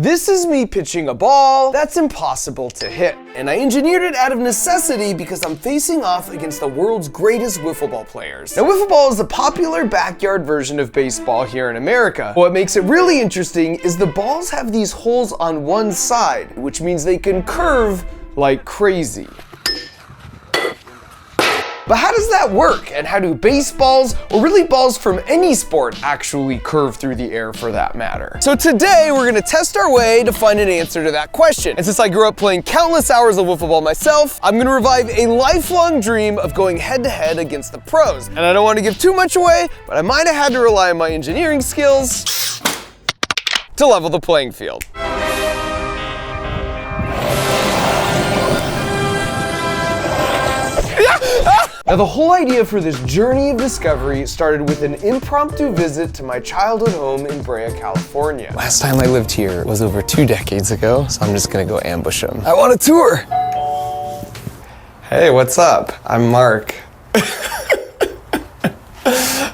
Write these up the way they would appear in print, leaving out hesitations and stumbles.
This is me pitching a ball that's impossible to hit. And I engineered it out of necessity because I'm facing off against the world's greatest wiffle ball players. Now, wiffle ball is the popular backyard version of baseball here in America. What makes it really interesting is the balls have these holes on one side, which means they can curve like crazy. But how does that work? And how do baseballs, or really balls from any sport, actually curve through the air for that matter? So today we're gonna test our way to find an answer to that question. And since I grew up playing countless hours of wiffle ball myself, I'm gonna revive a lifelong dream of going head to head against the pros. And I don't wanna give too much away, but I might have had to rely on my engineering skills to level the playing field. Now, the whole idea for this journey of discovery started with an impromptu visit to my childhood home in Brea, California. Last time I lived here was over 2 decades ago, so I'm just gonna go ambush him. I want a tour! Hey, what's up? I'm Mark.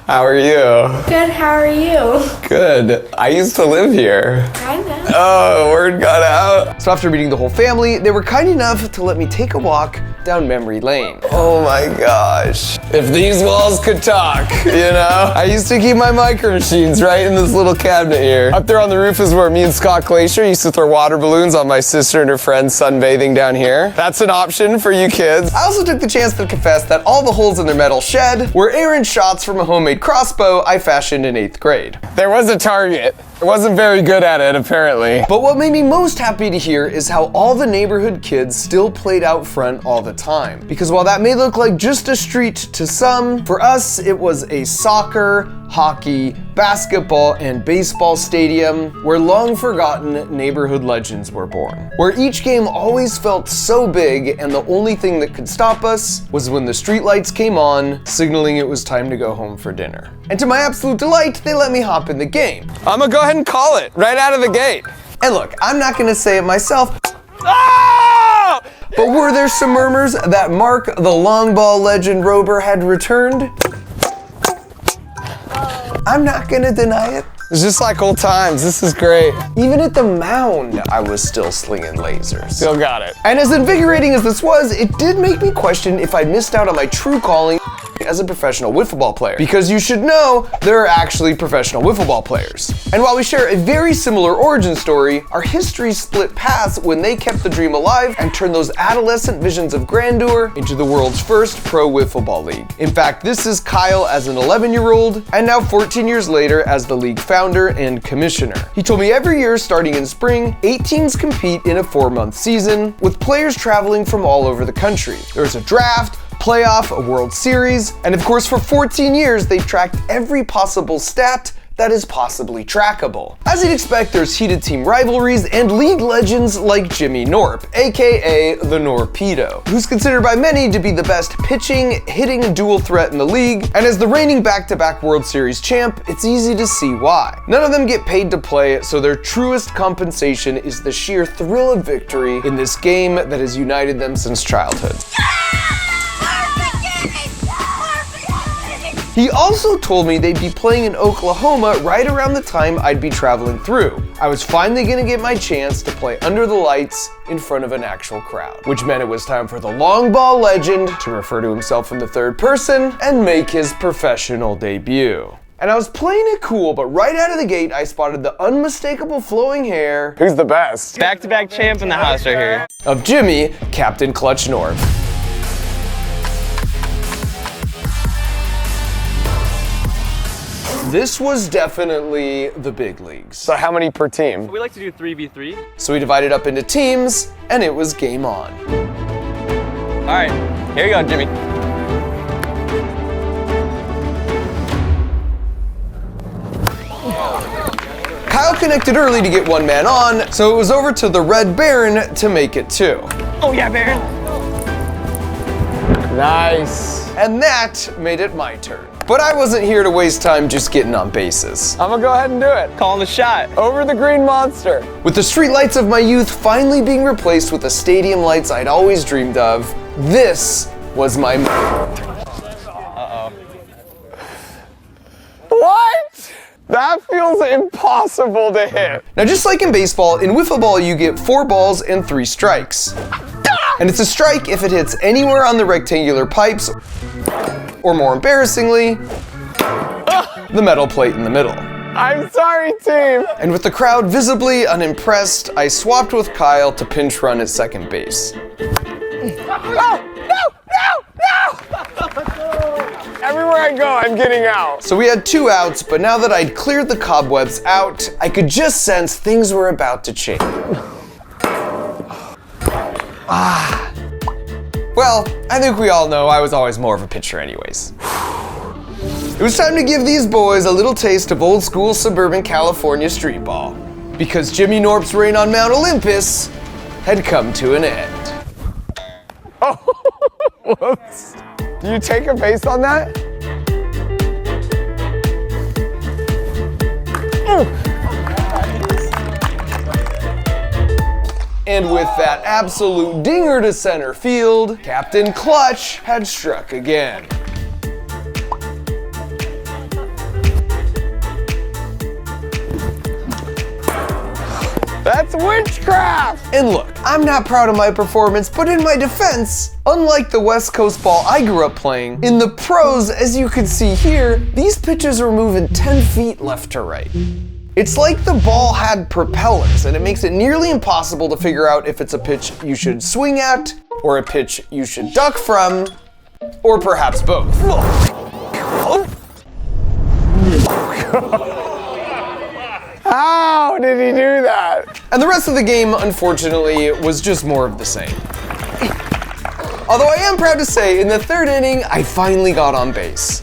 How are you? Good, how are you? Good. I used to live here. Kinda. Oh, word got out. So after meeting the whole family, they were kind enough to let me take a walk down memory lane. Oh my gosh. If these walls could talk, you know? I used to keep my micro machines right in this little cabinet here. Up there on the roof is where me and Scott Glacier used to throw water balloons on my sister and her friends sunbathing down here. That's an option for you kids. I also took the chance to confess that all the holes in their metal shed were errant shots from a homemade crossbow I fashioned in 8th grade. There was a target. I wasn't very good at it, apparently. But what made me most happy to hear is how all the neighborhood kids still played out front all the time. Because while that may look like just a street to some, for us it was a soccer, hockey, basketball, and baseball stadium where long forgotten neighborhood legends were born. Where each game always felt so big and the only thing that could stop us was when the streetlights came on, signaling it was time to go home for dinner. And to my absolute delight, they let me hop in the game. I'm gonna go ahead and call it right out of the gate. And look, I'm not gonna say it myself, ah! But were there some murmurs that Mark, the long ball legend Rober, had returned? I'm not gonna deny it. It's just like old times, this is great. Even at the mound, I was still slinging lasers. Still got it. And as invigorating as this was, it did make me question if I missed out on my true calling as a professional wiffle ball player. Because you should know, there are actually professional wiffle ball players. And while we share a very similar origin story, our histories split paths when they kept the dream alive and turned those adolescent visions of grandeur into the world's first pro wiffle ball league. In fact, this is Kyle as an 11-year-old, and now 14 years later as the league founder and commissioner. He told me every year starting in spring, 8 teams compete in a 4-month season, with players traveling from all over the country. There's a draft, playoff, a World Series, and of course for 14 years they've tracked every possible stat that is possibly trackable. As you'd expect, there's heated team rivalries and league legends like Jimmy Norp, aka the Norpedo, who's considered by many to be the best pitching, hitting dual threat in the league, and as the reigning back-to-back World Series champ, it's easy to see why. None of them get paid to play, so their truest compensation is the sheer thrill of victory in this game that has united them since childhood. He also told me they'd be playing in Oklahoma right around the time I'd be traveling through. I was finally gonna get my chance to play under the lights in front of an actual crowd, which meant it was time for the long ball legend to refer to himself in the third person and make his professional debut. And I was playing it cool, but right out of the gate, I spotted the unmistakable flowing hair. Who's the best? Back-to-back champ in the house right here. Of Jimmy, Captain Clutch Norp. This was definitely the big leagues. So how many per team? We like to do 3v3. So we divided up into teams, and it was game on. All right, here you go, Jimmy. Kyle connected early to get 1 man on, so it was over to the Red Baron to make it 2. Oh yeah, Baron. Nice. And that made it my turn. But I wasn't here to waste time just getting on bases. I'm gonna go ahead and do it. Calling the shot. Over the green monster. With the street lights of my youth finally being replaced with the stadium lights I'd always dreamed of, this was my moment. Uh-oh. What? That feels impossible to hit. Now, just like in baseball, in wiffle ball you get 4 balls and 3 strikes. And it's a strike if it hits anywhere on the rectangular pipes, or more embarrassingly, the metal plate in the middle. I'm sorry, team. And with the crowd visibly unimpressed, I swapped with Kyle to pinch run at second base. No! Everywhere I go, I'm getting out. So we had 2 outs, but now that I'd cleared the cobwebs out, I could just sense things were about to change. Well, I think we all know I was always more of a pitcher anyways. It was time to give these boys a little taste of old school suburban California street ball, because Jimmy Norp's reign on Mount Olympus had come to an end. Oh, whoops. Do you take a base on that? And with that absolute dinger to center field, Captain Clutch had struck again. That's witchcraft! And look, I'm not proud of my performance, but in my defense, unlike the West Coast ball I grew up playing, in the pros, as you can see here, these pitches were moving 10 feet left to right. It's like the ball had propellers, and it makes it nearly impossible to figure out if it's a pitch you should swing at, or a pitch you should duck from, or perhaps both. How did he do that? And the rest of the game, unfortunately, was just more of the same. Although I am proud to say, in the 3rd inning, I finally got on base.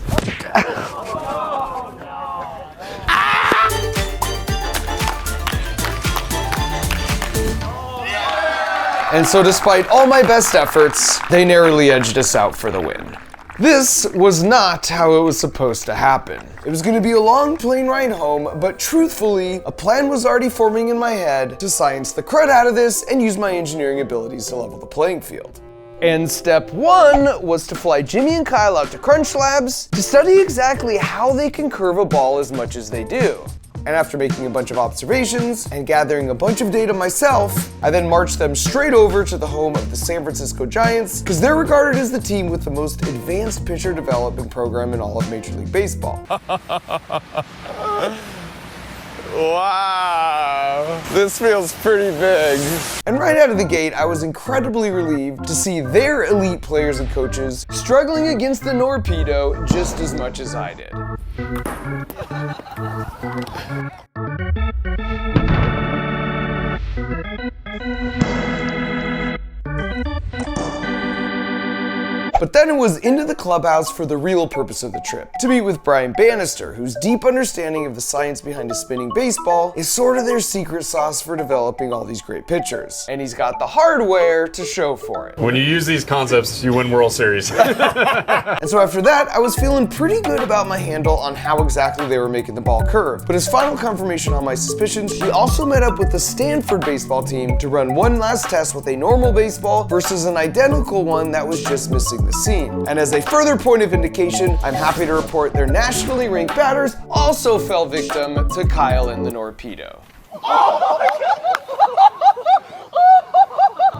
And so despite all my best efforts, they narrowly edged us out for the win. This was not how it was supposed to happen. It was gonna be a long plane ride home, but truthfully, a plan was already forming in my head to science the crud out of this and use my engineering abilities to level the playing field. And step 1 was to fly Jimmy and Kyle out to Crunch Labs to study exactly how they can curve a ball as much as they do. And after making a bunch of observations and gathering a bunch of data myself, I then marched them straight over to the home of the San Francisco Giants, because they're regarded as the team with the most advanced pitcher development program in all of Major League Baseball. Wow, this feels pretty big. And right out of the gate, I was incredibly relieved to see their elite players and coaches struggling against the Norpedo just as much as I did. But then it was into the clubhouse for the real purpose of the trip, to meet with Brian Bannister, whose deep understanding of the science behind a spinning baseball is sort of their secret sauce for developing all these great pitchers. And he's got the hardware to show for it. When you use these concepts, you win World Series. And so after that, I was feeling pretty good about my handle on how exactly they were making the ball curve. But as final confirmation on my suspicions, we also met up with the Stanford baseball team to run one last test with a normal baseball versus an identical one that was just missing the seam. And as a further point of indication, I'm happy to report their nationally ranked batters also fell victim to Kyle and the Norpedo.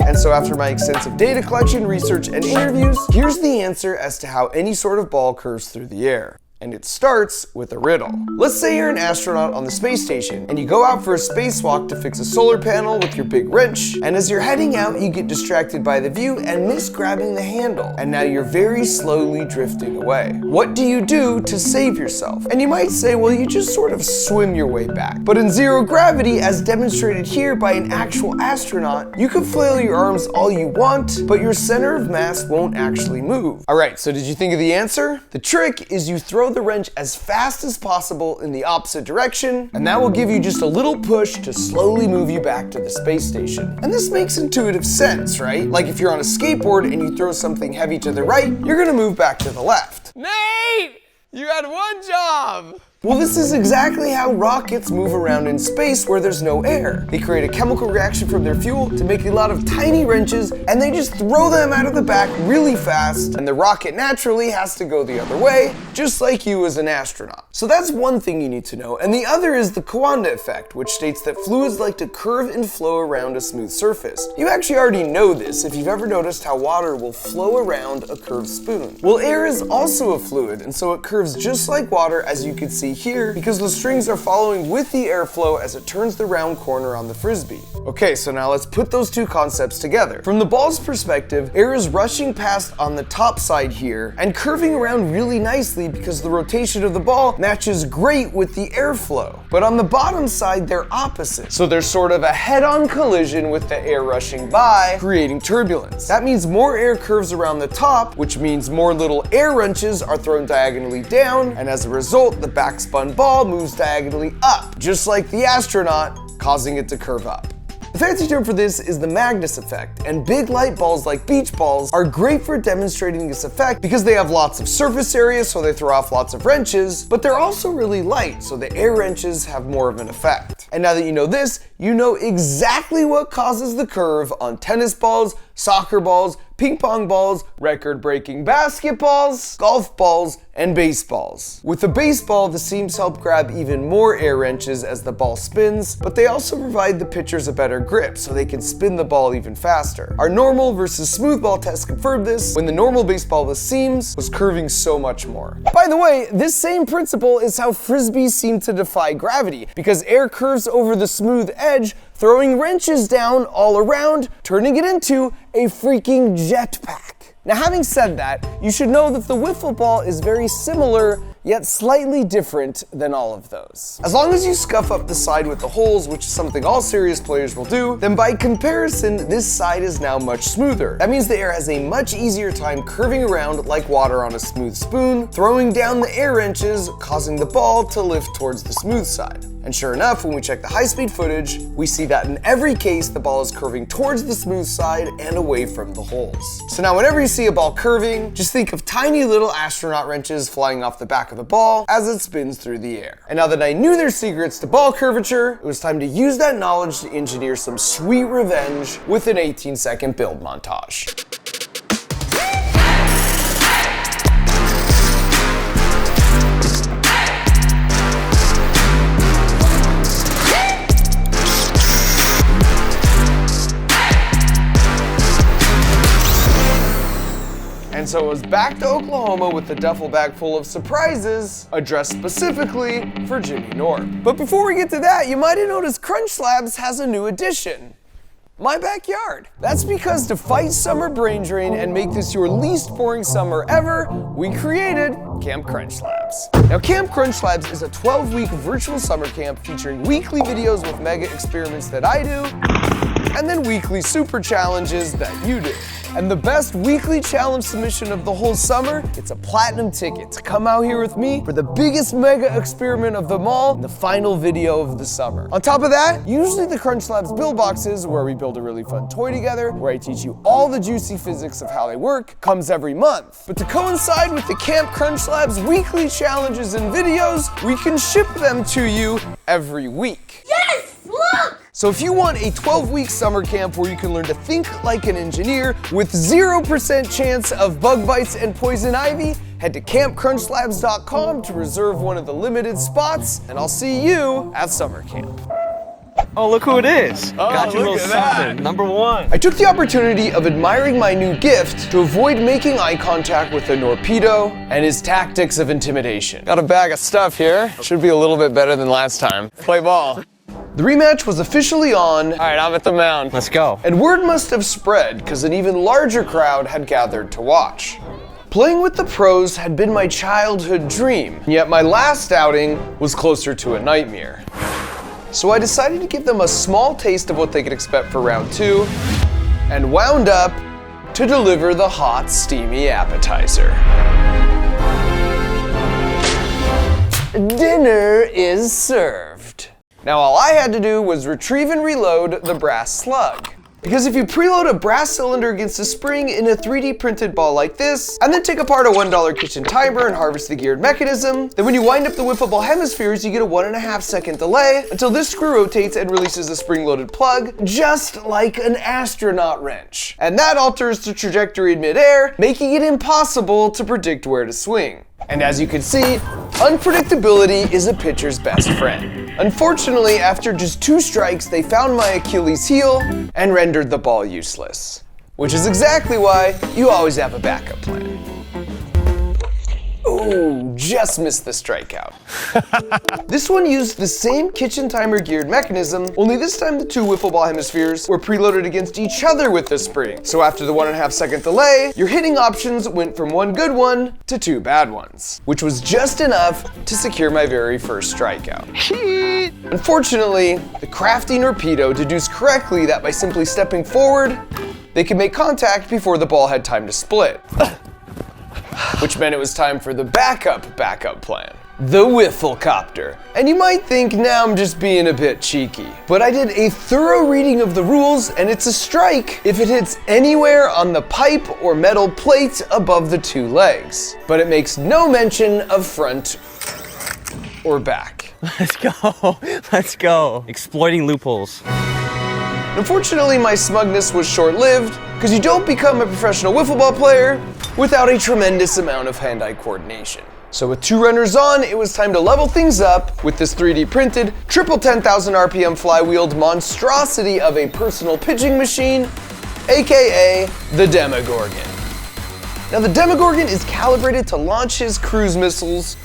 And so after my extensive data collection, research, and interviews, here's the answer as to how any sort of ball curves through the air. And it starts with a riddle. Let's say you're an astronaut on the space station and you go out for a spacewalk to fix a solar panel with your big wrench, and as you're heading out, you get distracted by the view and miss grabbing the handle, and now you're very slowly drifting away. What do you do to save yourself? And you might say, well, you just sort of swim your way back. But in zero gravity, as demonstrated here by an actual astronaut, you can flail your arms all you want, but your center of mass won't actually move. All right, so did you think of the answer? The trick is you throw the wrench as fast as possible in the opposite direction, and that will give you just a little push to slowly move you back to the space station. And this makes intuitive sense, right? Like if you're on a skateboard and you throw something heavy to the right, you're gonna move back to the left. Nate! You had one job! Well, this is exactly how rockets move around in space where there's no air. They create a chemical reaction from their fuel to make a lot of tiny wrenches, and they just throw them out of the back really fast, and the rocket naturally has to go the other way, just like you as an astronaut. So that's one thing you need to know, and the other is the Coanda effect, which states that fluids like to curve and flow around a smooth surface. You actually already know this if you've ever noticed how water will flow around a curved spoon. Well, air is also a fluid, and so it curves just like water, as you can see here, because the strings are following with the airflow as it turns the round corner on the frisbee. Okay, so now let's put those two concepts together. From the ball's perspective, air is rushing past on the top side here and curving around really nicely because the rotation of the ball matches great with the airflow. But on the bottom side, they're opposite. So there's sort of a head-on collision with the air rushing by, creating turbulence. That means more air curves around the top, which means more little air wrenches are thrown diagonally down, and as a result, the backspun ball moves diagonally up, just like the astronaut, causing it to curve up. The fancy term for this is the Magnus effect, and big light balls like beach balls are great for demonstrating this effect because they have lots of surface area, so they throw off lots of wrenches, but they're also really light, so the air wrenches have more of an effect. And now that you know this, you know exactly what causes the curve on tennis balls, soccer balls, ping pong balls, record-breaking basketballs, golf balls, and baseballs. With the baseball, the seams help grab even more air wrenches as the ball spins, but they also provide the pitchers a better grip so they can spin the ball even faster. Our normal versus smooth ball test confirmed this when the normal baseball with seams was curving so much more. By the way, this same principle is how frisbees seem to defy gravity, because air curves over the smooth edge, throwing wrenches down all around, turning it into a freaking jetpack. Now, having said that, you should know that the wiffle ball is very similar, yet slightly different than all of those. As long as you scuff up the side with the holes, which is something all serious players will do, then by comparison, this side is now much smoother. That means the air has a much easier time curving around like water on a smooth spoon, throwing down the air wrenches, causing the ball to lift towards the smooth side. And sure enough, when we check the high-speed footage, we see that in every case, the ball is curving towards the smooth side and away from the holes. So now whenever you see a ball curving, just think of tiny little astronaut wrenches flying off the back of the ball as it spins through the air. And now that I knew their secrets to ball curvature, it was time to use that knowledge to engineer some sweet revenge with an 18-second build montage. And so it was back to Oklahoma with a duffel bag full of surprises, addressed specifically for Jimmy Norb. But before we get to that, you might have noticed Crunch Labs has a new addition. My backyard. That's because to fight summer brain drain and make this your least boring summer ever, we created Camp Crunch Labs. Now, Camp Crunch Labs is a 12-week virtual summer camp featuring weekly videos with mega experiments that I do, and then weekly super challenges that you do. And the best weekly challenge submission of the whole summer, it's a platinum ticket to come out here with me for the biggest mega experiment of them all, the final video of the summer. On top of that, usually the Crunch Labs build boxes, where we build a really fun toy together, where I teach you all the juicy physics of how they work, comes every month. But to coincide with the Camp Crunch Labs weekly challenges and videos, we can ship them to you every week. Yes! Look! So if you want a 12-week summer camp where you can learn to think like an engineer with 0% chance of bug bites and poison ivy, head to campcrunchlabs.com to reserve one of the limited spots, and I'll see you at summer camp. Oh, look who it is. Got you a look little at that. something. Number one. I took the opportunity of admiring my new gift to avoid making eye contact with the Norpedo and his tactics of intimidation. Got a bag of stuff here. Should be a little bit better than last time. Play ball. The rematch was officially on. All right, I'm at the mound. Let's go. And word must have spread because an even larger crowd had gathered to watch. Playing with the pros had been my childhood dream, yet my last outing was closer to a nightmare. So I decided to give them a small taste of what they could expect for round 2, and wound up to deliver the hot, steamy appetizer. Dinner is served. Now all I had to do was retrieve and reload the brass slug. Because if you preload a brass cylinder against a spring in a 3D printed ball like this, and then take apart a $1 kitchen timer and harvest the geared mechanism, then when you wind up the wiffle ball hemispheres, you get a 1.5 second delay until this screw rotates and releases a spring-loaded plug, just like an astronaut wrench. And that alters the trajectory in midair, making it impossible to predict where to swing. And as you can see, unpredictability is a pitcher's best friend. Unfortunately, after just 2 strikes, they found my Achilles heel and rendered the ball useless. Which is exactly why you always have a backup plan. Ooh, just missed the strikeout. This one used the same kitchen timer geared mechanism, only this time the 2 wiffle ball hemispheres were preloaded against each other with the spring. So after the 1.5 second delay, your hitting options went from 1 good one to 2 bad ones, which was just enough to secure my very first strikeout. Unfortunately, the crafty Norpedo deduced correctly that by simply stepping forward, they could make contact before the ball had time to split. Which meant it was time for the backup plan. The Wifflecopter. And you might think now I'm just being a bit cheeky, but I did a thorough reading of the rules and it's a strike if it hits anywhere on the pipe or metal plate above the 2 legs. But it makes no mention of front or back. Let's go. Let's go. Exploiting loopholes. Unfortunately, my smugness was short-lived, because you don't become a professional wiffle ball player without a tremendous amount of hand-eye coordination. So with 2 runners on, it was time to level things up with this 3D printed, triple 10,000 RPM flywheeled monstrosity of a personal pitching machine, aka the Demogorgon. Now the Demogorgon is calibrated to launch his cruise missiles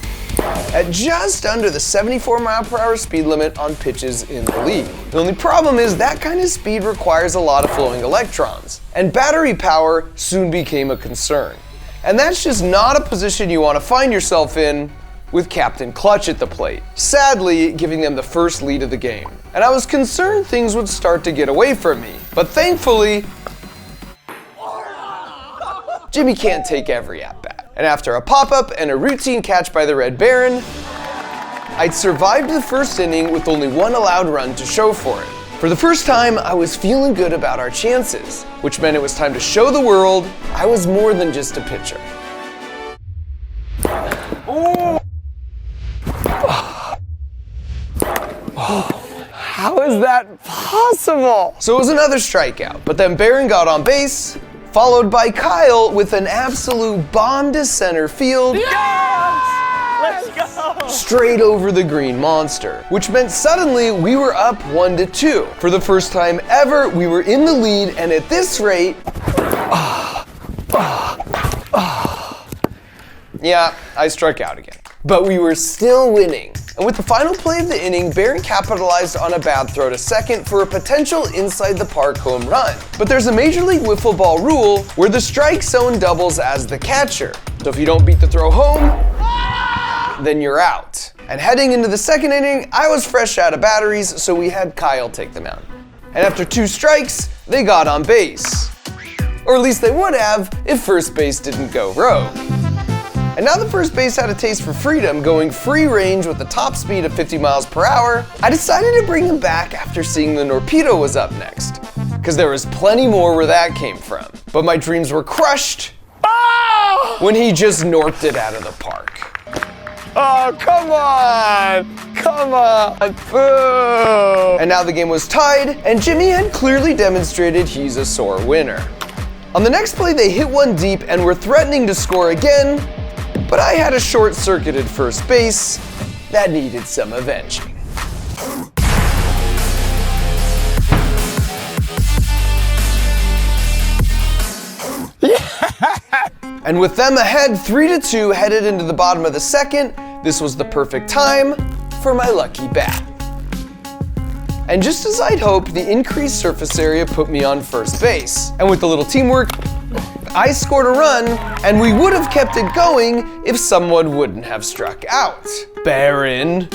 at just under the 74-mile-per-hour speed limit on pitches in the league. The only problem is that kind of speed requires a lot of flowing electrons, and battery power soon became a concern. And that's just not a position you want to find yourself in with Captain Clutch at the plate, sadly giving them the first lead of the game. And I was concerned things would start to get away from me, but thankfully, Jimmy can't take every at-bat. And after a pop-up and a routine catch by the Red Baron, I'd survived the first inning with only 1 allowed run to show for it. For the first time, I was feeling good about our chances, which meant it was time to show the world I was more than just a pitcher. How is that possible? So it was another strikeout, but then Baron got on base, followed by Kyle with an absolute bomb to center field. Yes! Let's go! Straight over the green monster, which meant suddenly we were up 1-2. For the first time ever, we were in the lead, and at this rate, yeah, I struck out again. But we were still winning. And with the final play of the inning, Baron capitalized on a bad throw to second for a potential inside the park home run. But there's a Major League Wiffle Ball rule where the strike zone doubles as the catcher. So if you don't beat the throw home, then you're out. And heading into the second inning, I was fresh out of batteries, so we had Kyle take them out. And after 2 strikes, they got on base. Or at least they would have if first base didn't go rogue. And now that first base had a taste for freedom, going free range with a top speed of 50 miles per hour, I decided to bring him back after seeing the Norpedo was up next. Because there was plenty more where that came from. But my dreams were crushed when he just norped it out of the park. Oh, come on! Come on! Boo! And now the game was tied, and Jimmy had clearly demonstrated he's a sore winner. On the next play, they hit one deep and were threatening to score again, but I had a short-circuited first base that needed some avenging. And with them ahead 3-2 headed into the bottom of the second, this was the perfect time for my lucky bat. And just as I'd hoped, the increased surface area put me on first base. And with a little teamwork, I scored a run, and we would have kept it going if someone wouldn't have struck out. Baron.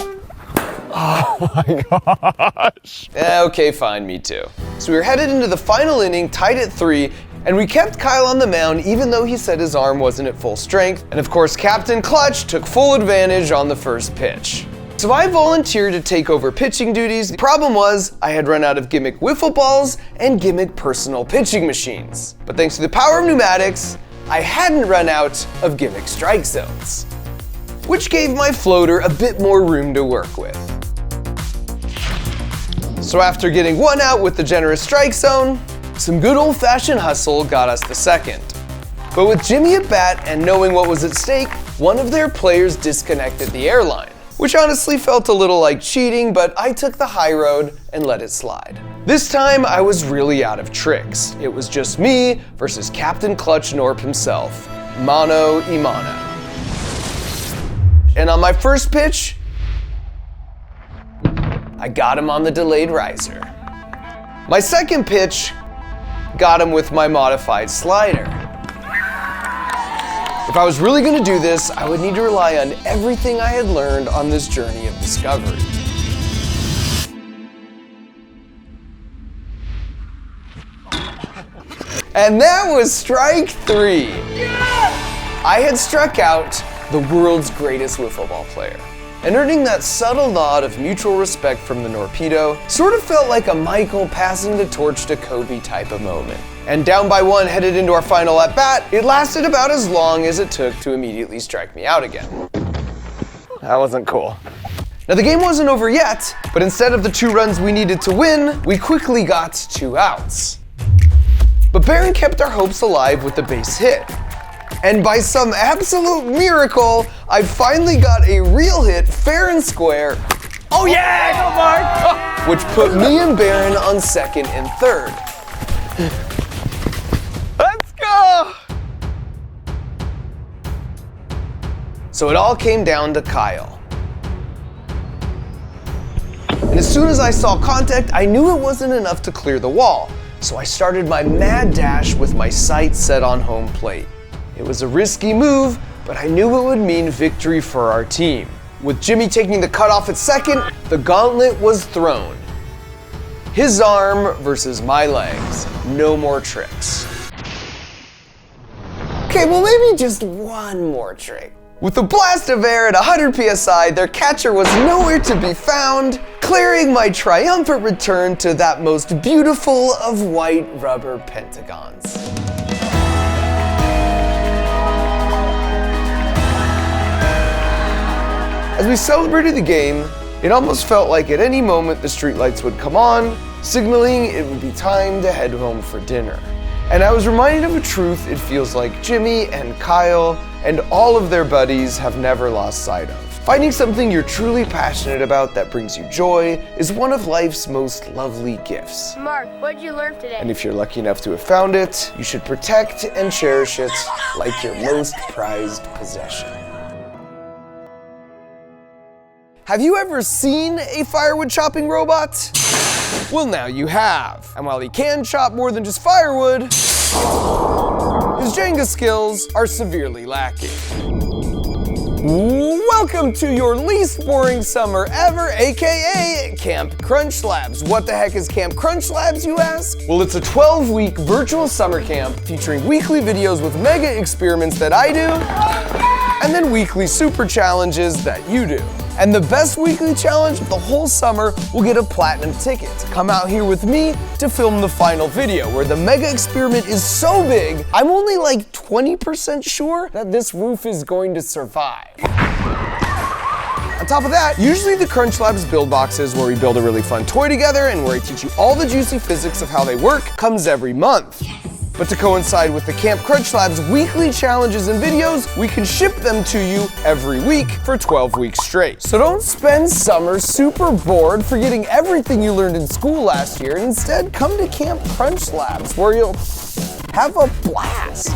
Oh my gosh. Okay, fine, me too. So we were headed into the final inning, tied at 3, and we kept Kyle on the mound even though he said his arm wasn't at full strength. And of course, Captain Clutch took full advantage on the first pitch. So I volunteered to take over pitching duties. The problem was I had run out of gimmick wiffle balls and gimmick personal pitching machines. But thanks to the power of pneumatics, I hadn't run out of gimmick strike zones, which gave my floater a bit more room to work with. So after getting one out with the generous strike zone, some good old-fashioned hustle got us the second. But with Jimmy at bat and knowing what was at stake, one of their players disconnected the airline, which honestly felt a little like cheating, but I took the high road and let it slide. This time I was really out of tricks. It was just me versus Captain Clutch Norp himself, mano a mano. And on my first pitch, I got him on the delayed riser. My second pitch got him with my modified slider. If I was really gonna do this, I would need to rely on everything I had learned on this journey of discovery. And that was strike 3. I had struck out the world's greatest wiffle ball player. And earning that subtle nod of mutual respect from the Norpedo sort of felt like a Michael passing the torch to Kobe type of moment. And down by 1 headed into our final at-bat, it lasted about as long as it took to immediately strike me out again. That wasn't cool. Now the game wasn't over yet, but instead of the 2 runs we needed to win, we quickly got 2 outs. But Baron kept our hopes alive with the base hit. And by some absolute miracle, I finally got a real hit fair and square. Oh yeah, go Mark! Which put me and Baron on second and third. Let's go! So it all came down to Kyle. And as soon as I saw contact, I knew it wasn't enough to clear the wall. So I started my mad dash with my sights set on home plate. It was a risky move, but I knew it would mean victory for our team. With Jimmy taking the cutoff at second, the gauntlet was thrown. His arm versus my legs. No more tricks. Okay, well maybe just one more trick. With a blast of air at 100 PSI, their catcher was nowhere to be found, clearing my triumphant return to that most beautiful of white rubber pentagons. As we celebrated the game, it almost felt like at any moment the streetlights would come on, signaling it would be time to head home for dinner. And I was reminded of a truth it feels like Jimmy and Kyle and all of their buddies have never lost sight of. Finding something you're truly passionate about that brings you joy is one of life's most lovely gifts. Mark, what did you learn today? And if you're lucky enough to have found it, you should protect and cherish it like your most prized possession. Have you ever seen a firewood chopping robot? Well, now you have. And while he can chop more than just firewood, his Jenga skills are severely lacking. Welcome to your least boring summer ever, aka Camp Crunch Labs. What the heck is Camp Crunch Labs, you ask? Well, it's a 12-week virtual summer camp featuring weekly videos with mega experiments that I do, and then weekly super challenges that you do. And the best weekly challenge of the whole summer will get a platinum ticket to come out here with me to film the final video, where the mega experiment is so big, I'm only like 20% sure that this roof is going to survive. On top of that, usually the Crunch Labs build boxes, where we build a really fun toy together and where I teach you all the juicy physics of how they work, comes every month. But to coincide with the Camp Crunch Labs weekly challenges and videos, we can ship them to you every week for 12 weeks straight. So don't spend summer super bored forgetting everything you learned in school last year, and instead come to Camp Crunch Labs, where you'll have a blast.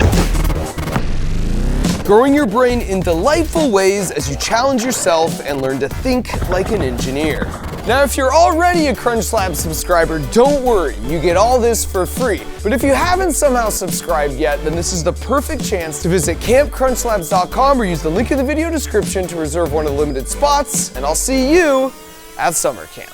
Growing your brain in delightful ways as you challenge yourself and learn to think like an engineer. Now, if you're already a Crunch Labs subscriber, don't worry, you get all this for free. But if you haven't somehow subscribed yet, then this is the perfect chance to visit campcrunchlabs.com or use the link in the video description to reserve one of the limited spots, and I'll see you at summer camp.